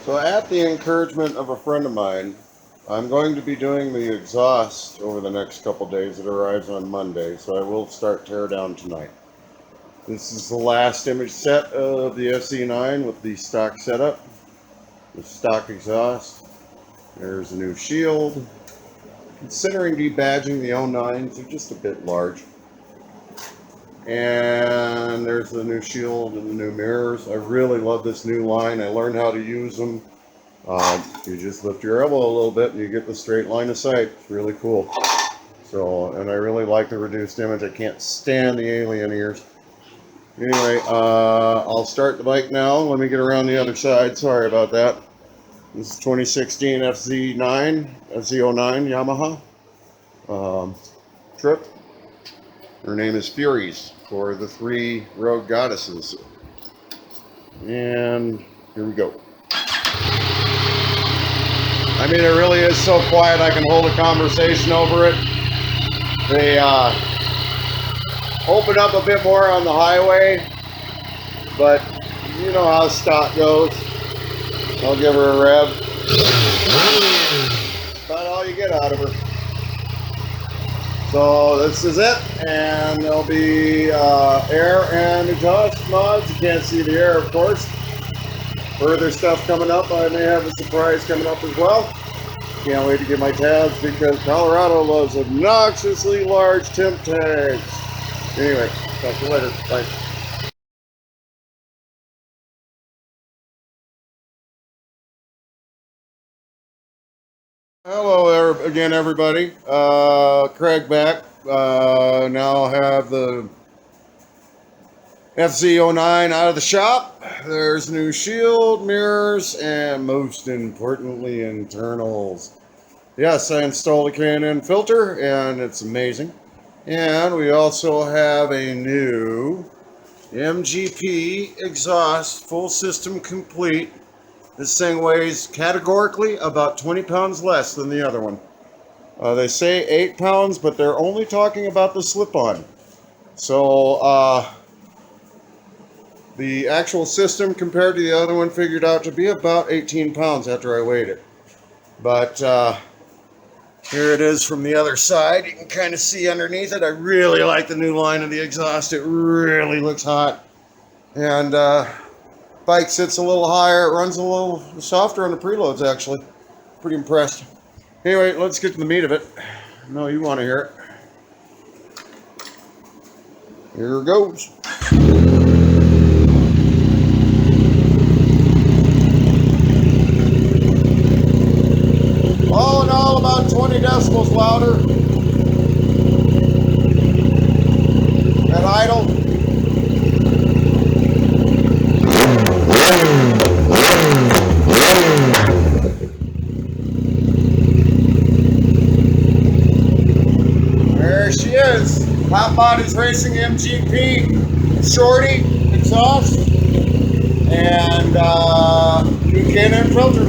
So at the encouragement of a friend of mine, I'm going to be doing the exhaust over the next couple days. It arrives on Monday, so I will start tear down tonight. This is the last image set of the FZ09 with the stock setup, the stock exhaust. There's a new shield. Considering debadging the 09s, they're just a bit large. And there's the new shield and the new mirrors. I really love this new line. I learned how to use them. You just lift your elbow a little bit and you get the straight line of sight. It's really cool. So, and I really like the reduced image. I can't stand the alien ears. Anyway, I'll start the bike now. Let me get around the other side. Sorry about that. This is 2016 FZ09 Yamaha trip. Her name is Furies for the 3 rogue goddesses. And here we go. I mean, it really is so quiet I can hold a conversation over it. They open up a bit more on the highway, but you know how stock goes. I'll give her a rev. About all you get out of her. So this is it, and there'll be air and exhaust mods. You can't see the air, of course. Further stuff coming up. I may have a surprise coming up as well. Can't wait to get my tabs because Colorado loves obnoxiously large temp tags. Anyway, talk to you later. Bye. Hello again, everybody. Craig back. Now have the FZ09 out of the shop. There's new shield, mirrors, and most importantly, internals. Yes, I installed a K&N filter, and it's amazing. And we also have a new MGP exhaust, full system complete. This thing weighs categorically about 20 pounds less than the other one. They say 8 pounds, but they're only talking about the slip-on. So the actual system compared to the other one figured out to be about 18 pounds after I weighed it. But here it is from the other side. You can kind of see underneath it. I really like the new line of the exhaust. It really looks hot. And bike sits a little higher. It runs a little softer on the preloads, actually. Pretty impressed. Anyway, let's get to the meat of it. I know you want to hear it. Here it goes. All in all, about 20 decibels louder. At idle. There she is. Hot Bodies Racing MGP Shorty exhaust and new K&N filter.